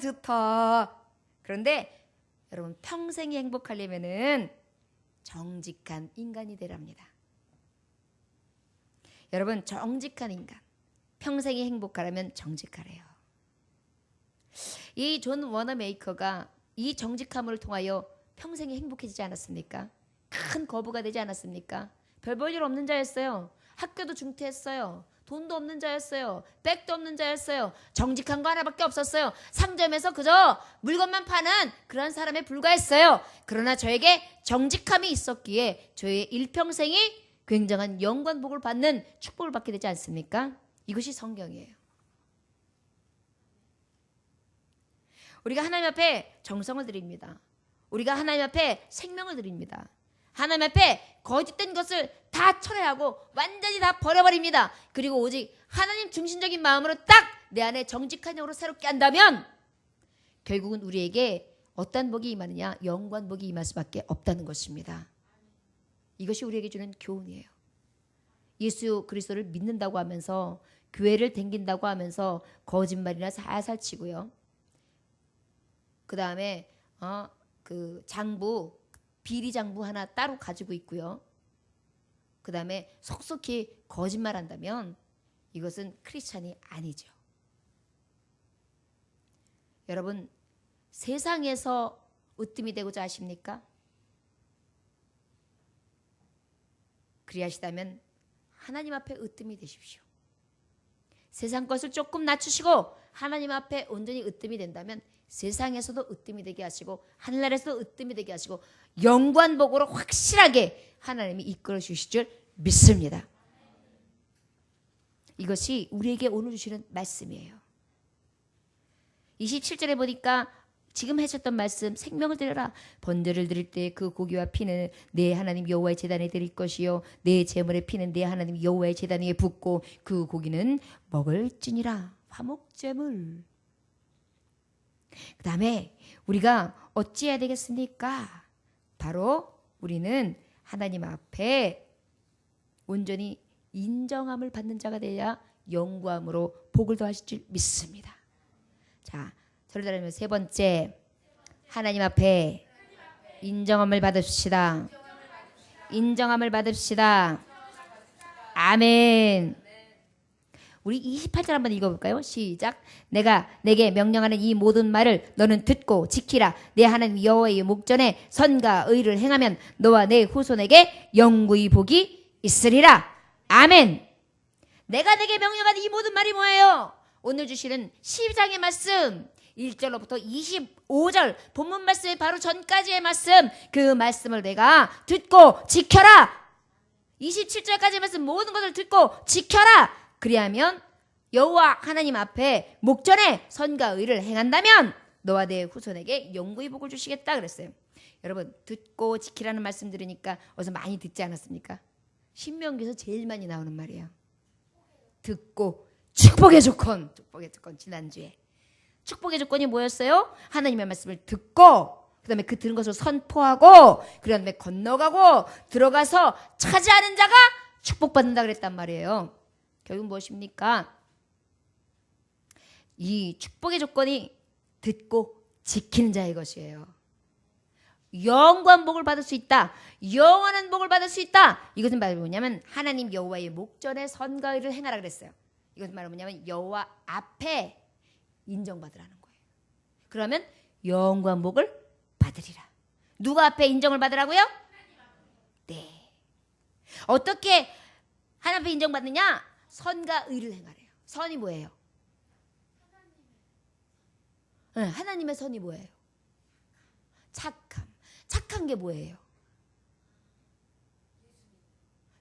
좋다. 그런데 여러분, 평생이 행복하려면은 정직한 인간이 되랍니다. 여러분, 정직한 인간. 평생이 행복하려면 정직하래요. 이 존 워너 메이커가 이 정직함을 통하여 평생이 행복해지지 않았습니까? 큰 거부가 되지 않았습니까? 별 볼 일 없는 자였어요. 학교도 중퇴했어요. 돈도 없는 자였어요. 백도 없는 자였어요. 정직한 거 하나밖에 없었어요. 상점에서 그저 물건만 파는 그런 사람에 불과했어요. 그러나 저에게 정직함이 있었기에 저의 일평생이 굉장한 영광복을 받는 축복을 받게 되지 않습니까? 이것이 성경이에요. 우리가 하나님 앞에 정성을 드립니다. 우리가 하나님 앞에 생명을 드립니다. 하나님 앞에 거짓된 것을 다 철회하고 완전히 다 버려버립니다. 그리고 오직 하나님 중심적인 마음으로 딱 내 안에 정직한 영으로 새롭게 한다면 결국은 우리에게 어떤 복이 임하느냐? 영광 복이 임할 수밖에 없다는 것입니다. 이것이 우리에게 주는 교훈이에요. 예수 그리스도를 믿는다고 하면서 교회를 댕긴다고 하면서 거짓말이나 살살 치고요. 그 다음에 그 장부, 비리 장부 하나 따로 가지고 있고요. 그 다음에 속속히 거짓말한다면 이것은 크리스찬이 아니죠. 여러분, 세상에서 으뜸이 되고자 하십니까? 그리하시다면 하나님 앞에 으뜸이 되십시오. 세상 것을 조금 낮추시고 하나님 앞에 온전히 으뜸이 된다면 세상에서도 으뜸이 되게 하시고 하늘나라에서도 으뜸이 되게 하시고 영광복으로 확실하게 하나님이 이끌어 주실 줄 믿습니다. 이것이 우리에게 오늘 주시는 말씀이에요. 27절에 보니까 지금 하셨던 말씀, 생명을 드려라. 번제를 드릴 때 그 고기와 피는 내 하나님 여호와의 제단에 드릴 것이요 내 제물의 피는 내 하나님 여호와의 제단 위에 붓고 그 고기는 먹을지니라. 화목제물. 그 다음에 우리가 어찌해야 되겠습니까? 바로 우리는 하나님 앞에 온전히 인정함을 받는 자가 되어야 영광으로 복을 더하실 줄 믿습니다. 자, 저를 따르면 세 번째, 하나님 앞에 인정함을 받읍시다. 인정함을 받읍시다. 아멘. 우리 28절 한번 읽어볼까요? 시작. 내가 내게 명령하는 이 모든 말을 너는 듣고 지키라. 내 하나님 여호와의 목전에 선과 의를 행하면 너와 내 후손에게 영구히 복이 있으리라. 아멘. 내가 내게 명령하는 이 모든 말이 뭐예요? 오늘 주시는 12장의 말씀 1절로부터 25절 본문 말씀의 바로 전까지의 말씀, 그 말씀을 내가 듣고 지켜라. 27절까지의 말씀 모든 것을 듣고 지켜라. 그리하면 여호와 하나님 앞에 목전에 선과 의를 행한다면 너와 내 후손에게 영구히 복을 주시겠다 그랬어요. 여러분, 듣고 지키라는 말씀 들으니까 어디서 많이 듣지 않았습니까? 신명기에서 제일 많이 나오는 말이에요. 듣고 축복의 조건, 축복의 조건. 지난주에 축복의 조건이 뭐였어요? 하나님의 말씀을 듣고 그 다음에 그 들은 것을 선포하고 그 다음에 건너가고 들어가서 차지하는 자가 축복받는다 그랬단 말이에요. 결국 무엇입니까? 이 축복의 조건이 듣고 지키는 자의 것이에요. 영원한 복을 받을 수 있다. 영원한 복을 받을 수 있다. 이것은 말이 뭐냐면 하나님 여호와의 목전에 선과 의를 행하라 그랬어요. 이것은 말이 뭐냐면 여호와 앞에 인정받으라는 거예요. 그러면 영원한 복을 받으리라. 누가 앞에 인정을 받으라고요? 네. 어떻게 하나님 앞에 인정받느냐? 선과 의를 행하래요. 선이 뭐예요? 하나님의 선이 뭐예요? 착함. 착한 게 뭐예요?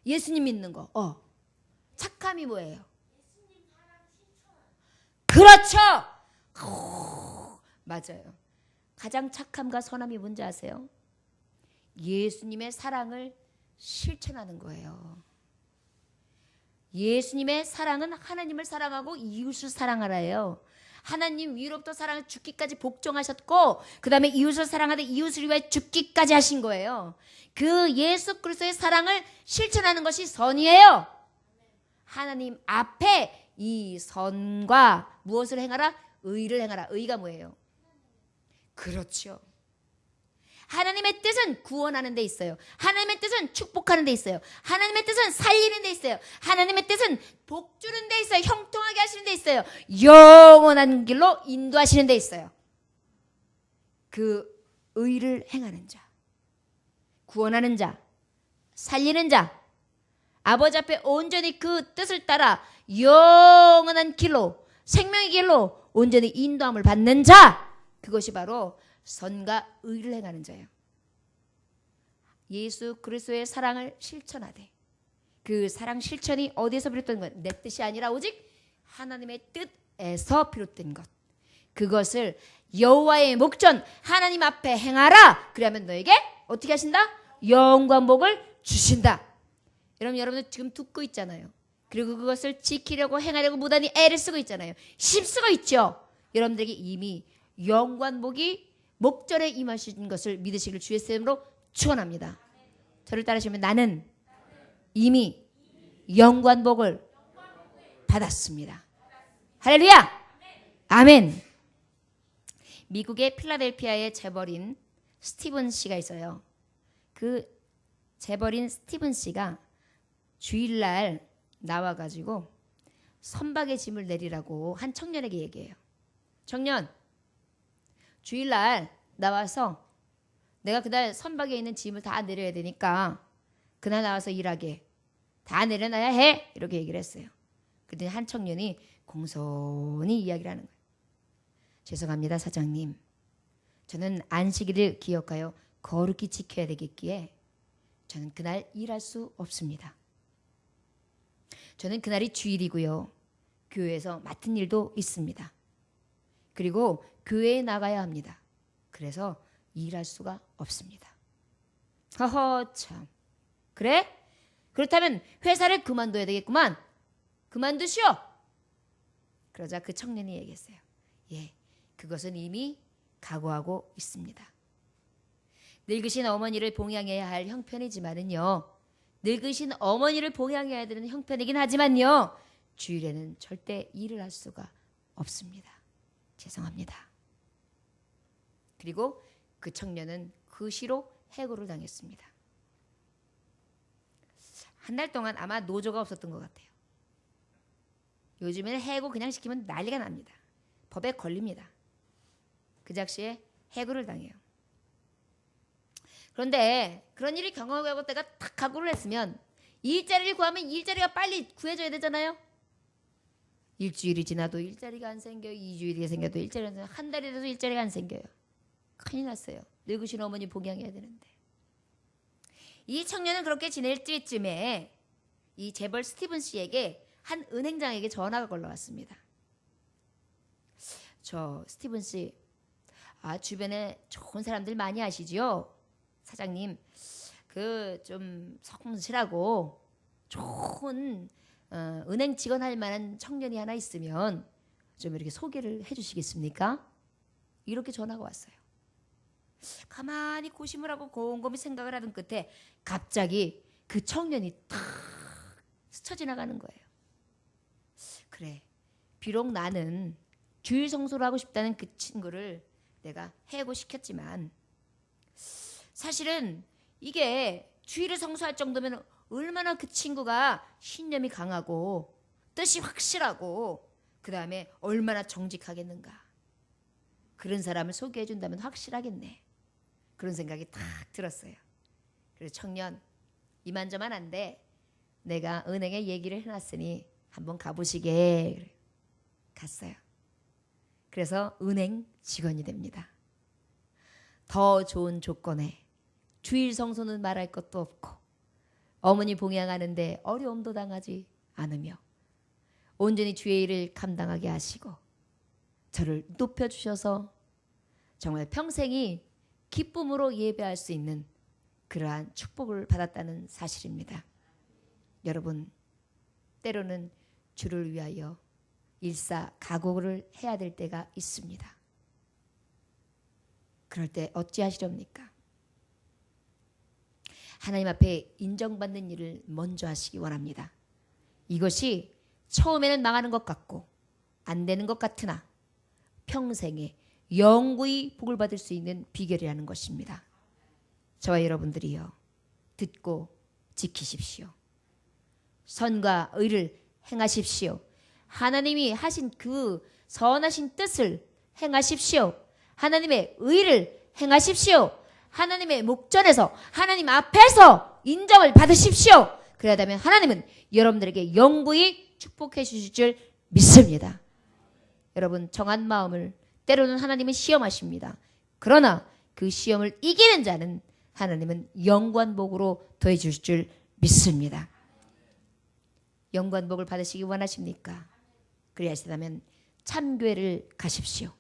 예수님 믿는 거. 착함이 뭐예요? 그렇죠. 맞아요. 가장 착함과 선함이 뭔지 아세요? 예수님의 사랑을 실천하는 거예요. 예수님의 사랑은 하나님을 사랑하고 이웃을 사랑하라예요. 하나님 위로부터 사랑을 죽기까지 복종하셨고 그 다음에 이웃을 사랑하되 이웃을 위하여 죽기까지 하신 거예요. 그 예수 그리스도의 사랑을 실천하는 것이 선이에요. 하나님 앞에 이 선과 무엇을 행하라? 의를 행하라. 의가 뭐예요? 그렇죠. 하나님의 뜻은 구원하는 데 있어요. 하나님의 뜻은 축복하는 데 있어요. 하나님의 뜻은 살리는 데 있어요. 하나님의 뜻은 복 주는 데 있어요. 형통하게 하시는 데 있어요. 영원한 길로 인도하시는 데 있어요. 그 의를 행하는 자, 구원하는 자, 살리는 자, 아버지 앞에 온전히 그 뜻을 따라 영원한 길로, 생명의 길로 온전히 인도함을 받는 자, 그것이 바로 선과 의를 행하는 자예요. 예수 그리스도의 사랑을 실천하되 그 사랑 실천이 어디에서 비롯된 것? 내 뜻이 아니라 오직 하나님의 뜻에서 비롯된 것. 그것을 여호와의 목전 하나님 앞에 행하라. 그러면 너에게 어떻게 하신다? 영광 복을 주신다. 여러분들 지금 듣고 있잖아요. 그리고 그것을 지키려고 행하려고 무단히 애를 쓰고 있잖아요. 힘쓰고 있죠. 여러분들에게 이미 영광 복이 목전에 임하신 것을 믿으시길 주의 이름으로 축원합니다. 저를 따르시면 나는 이미 영광 복을 받았습니다. 할렐루야! 아멘! 미국의 필라델피아의 재벌인 스티븐 씨가 있어요. 그 재벌인 스티븐 씨가 주일날 나와가지고 선박의 짐을 내리라고 한 청년에게 얘기해요. 청년, 주일날 나와서 내가 그날 선박에 있는 짐을 다 내려야 되니까 그날 나와서 일하게. 다 내려놔야 해. 이렇게 얘기를 했어요. 그때 한 청년이 공손히 이야기를 하는 거예요. 죄송합니다, 사장님. 저는 안식일을 기억하여 거룩히 지켜야 되겠기에 저는 그날 일할 수 없습니다. 저는 그날이 주일이고요. 교회에서 맡은 일도 있습니다. 그리고 교회에 나가야 합니다. 그래서 일할 수가 없습니다. 허허 참. 그래? 그렇다면 회사를 그만둬야 되겠구만. 그만두시오. 그러자 그 청년이 얘기했어요. 예, 그것은 이미 각오하고 있습니다. 늙으신 어머니를 봉양해야 할 형편이지만은요. 늙으신 어머니를 봉양해야 되는 형편이긴 하지만요. 주일에는 절대 일을 할 수가 없습니다. 죄송합니다. 그리고 그 청년은 그 시로 해고를 당했습니다. 한 달 동안 아마 노조가 없었던 것 같아요. 요즘에는 해고 그냥 시키면 난리가 납니다. 법에 걸립니다. 그 작시에 해고를 당해요. 그런데 그런 일을 경험하고 내가 탁 각오를 했으면 일자리를 구하면 일자리가 빨리 구해져야 되잖아요. 일주일이 지나도 일자리가 안 생겨요. 2주일이 생겨도 일자리가 안 생겨요. 한 달이 돼도 일자리가 안 생겨요. 큰일 났어요. 늙으신 어머니 복양해야 되는데. 이 청년은 그렇게 지낼 때쯤에 이 재벌 스티븐 씨에게 한 은행장에게 전화가 걸려왔습니다. 저 스티븐 씨, 주변에 좋은 사람들 많이 아시지요? 사장님, 그 좀 성실하고 좋은 은행 직원 할 만한 청년이 하나 있으면 좀 이렇게 소개를 해주시겠습니까? 이렇게 전화가 왔어요. 가만히 고심을 하고 곰곰이 생각을 하던 끝에 갑자기 그 청년이 탁 스쳐 지나가는 거예요. 그래, 비록 나는 주일 성소를 하고 싶다는 그 친구를 내가 해고시켰지만 사실은 이게 주일을 성수할 정도면 얼마나 그 친구가 신념이 강하고 뜻이 확실하고 그 다음에 얼마나 정직하겠는가. 그런 사람을 소개해 준다면 확실하겠네. 그런 생각이 탁 들었어요. 그래서 청년, 이만저만 안 돼. 내가 은행에 얘기를 해놨으니 한번 가보시게. 갔어요. 그래서 은행 직원이 됩니다. 더 좋은 조건에 주일 성소는 말할 것도 없고 어머니 봉양하는데 어려움도 당하지 않으며 온전히 주의 일을 감당하게 하시고 저를 높여주셔서 정말 평생이 기쁨으로 예배할 수 있는 그러한 축복을 받았다는 사실입니다. 여러분, 때로는 주를 위하여 일사각오를 해야 될 때가 있습니다. 그럴 때 어찌하시렵니까? 하나님 앞에 인정받는 일을 먼저 하시기 원합니다. 이것이 처음에는 망하는 것 같고 안 되는 것 같으나 평생에 영구히 복을 받을 수 있는 비결이라는 것입니다. 저와 여러분들이요, 듣고 지키십시오. 선과 의를 행하십시오. 하나님이 하신 그 선하신 뜻을 행하십시오. 하나님의 의를 행하십시오. 하나님의 목전에서 하나님 앞에서 인정을 받으십시오. 그러다면 하나님은 여러분들에게 영구히 축복해 주실 줄 믿습니다. 여러분, 정한 마음을 때로는 하나님은 시험하십니다. 그러나 그 시험을 이기는 자는 하나님은 영구한 복으로 더해 주실 줄 믿습니다. 영구한 복을 받으시기 원하십니까? 그리하시다면 참교회를 가십시오.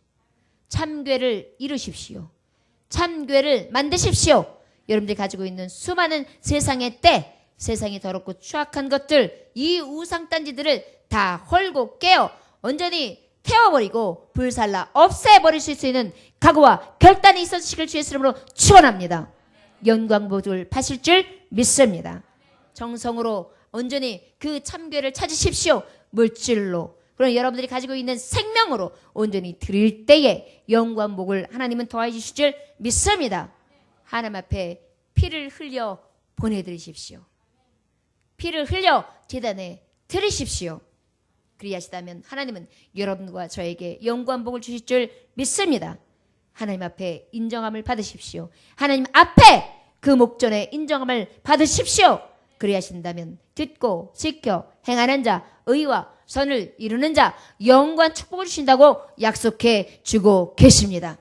참교회를 이루십시오. 참교회를 만드십시오. 여러분들이 가지고 있는 수많은 세상의 때, 세상이 더럽고 추악한 것들, 이 우상단지들을 다 헐고 깨어 온전히 태워버리고 불살라 없애버릴 수 있는 각오와 결단이 있으시길 주의 이름으로 축원합니다. 영광복을 받으실 줄 믿습니다. 정성으로 온전히 그 참교회를 찾으십시오. 물질로, 그럼 여러분들이 가지고 있는 생명으로 온전히 드릴 때에 영광복을 하나님은 더해 주실 줄 믿습니다. 하나님 앞에 피를 흘려 보내드리십시오. 피를 흘려 제단에 드리십시오. 그리하시다면 하나님은 여러분과 저에게 영광복을 주실 줄 믿습니다. 하나님 앞에 인정함을 받으십시오. 하나님 앞에 그 목전에 인정함을 받으십시오. 그리하신다면 듣고 지켜 행하는 자, 의와 선을 이루는 자, 영광 축복을 주신다고 약속해 주고 계십니다.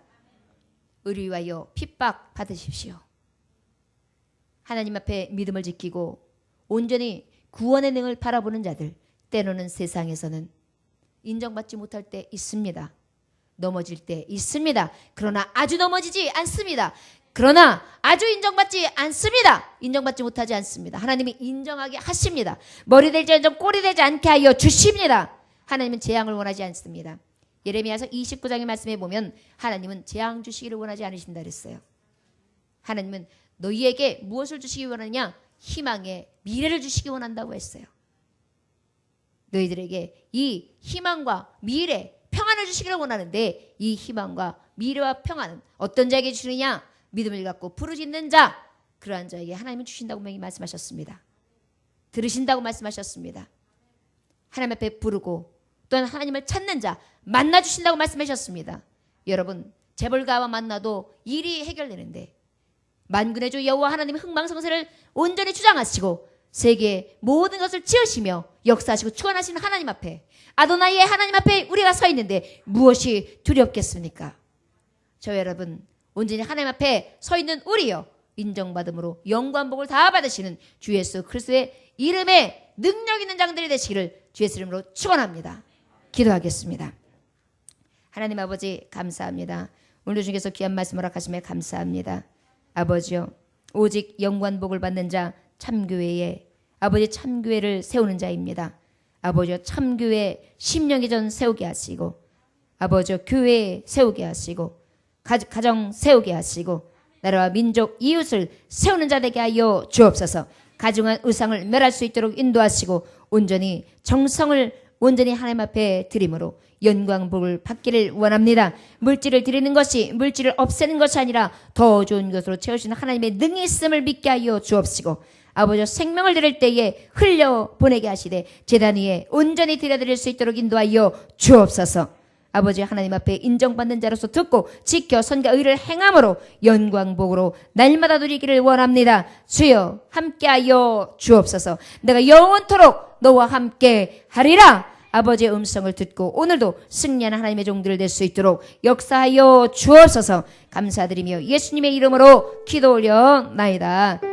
의를 위하여 핍박 받으십시오. 하나님 앞에 믿음을 지키고 온전히 구원의 능을 바라보는 자들, 때로는 세상에서는 인정받지 못할 때 있습니다. 넘어질 때 있습니다. 그러나 아주 넘어지지 않습니다. 그러나 아주 인정받지 않습니다. 인정받지 못하지 않습니다. 하나님이 인정하게 하십니다. 머리 되지 않고 꼬리 되지 않게 하여 주십니다. 하나님은 재앙을 원하지 않습니다. 예레미야서 29장의 말씀에 보면 하나님은 재앙 주시기를 원하지 않으신다 그랬어요. 하나님은 너희에게 무엇을 주시기 원하느냐? 희망의 미래를 주시기 원한다고 했어요. 너희들에게 이 희망과 미래, 평안을 주시기를 원하는데 이 희망과 미래와 평안은 어떤 자에게 주느냐? 믿음을 갖고 부르짖는 자, 그러한 자에게 하나님은 주신다고 분명히 말씀하셨습니다. 들으신다고 말씀하셨습니다. 하나님 앞에 부르고 또한 하나님을 찾는 자 만나주신다고 말씀하셨습니다. 여러분, 재벌가와 만나도 일이 해결되는데 만군의 주 여호와 하나님의 흥망성쇠를 온전히 주장하시고 세계의 모든 것을 지으시며 역사하시고 주관하시는 하나님 앞에, 아도나이의 하나님 앞에 우리가 서 있는데 무엇이 두렵겠습니까? 저 여러분, 온전히 하나님 앞에 서 있는 우리요, 인정받음으로 영광복을 다 받으시는 주 예수 그리스도의 이름에 능력 있는 장들이 되시기를 주 예수 이름으로 축원합니다. 기도하겠습니다. 하나님 아버지, 감사합니다. 오늘 중에서 귀한 말씀 허락하심에 감사합니다. 아버지요, 오직 영광복을 받는 자 참교회에, 아버지 참교회를 세우는 자입니다. 아버지요, 참교회 10년기 전 세우게 하시고, 아버지요, 교회 세우게 하시고, 가정 세우게 하시고, 나라와 민족 이웃을 세우는 자 되게 하여 주옵소서. 가증한 의상을 멸할 수 있도록 인도하시고 온전히 정성을 온전히 하나님 앞에 드림으로 영광복을 받기를 원합니다. 물질을 드리는 것이 물질을 없애는 것이 아니라 더 좋은 것으로 채우시는 하나님의 능히 있음을 믿게 하여 주옵시고, 아버지 생명을 드릴 때에 흘려 보내게 하시되 제단 위에 온전히 드려드릴 수 있도록 인도하여 주옵소서. 아버지 하나님 앞에 인정받는 자로서 듣고 지켜 선과 의를 행함으로 영광복으로 날마다 누리기를 원합니다. 주여 함께하여 주옵소서. 내가 영원토록 너와 함께 하리라. 아버지의 음성을 듣고 오늘도 승리하는 하나님의 종들을 될 수 있도록 역사하여 주옵소서. 감사드리며 예수님의 이름으로 기도 올려나이다.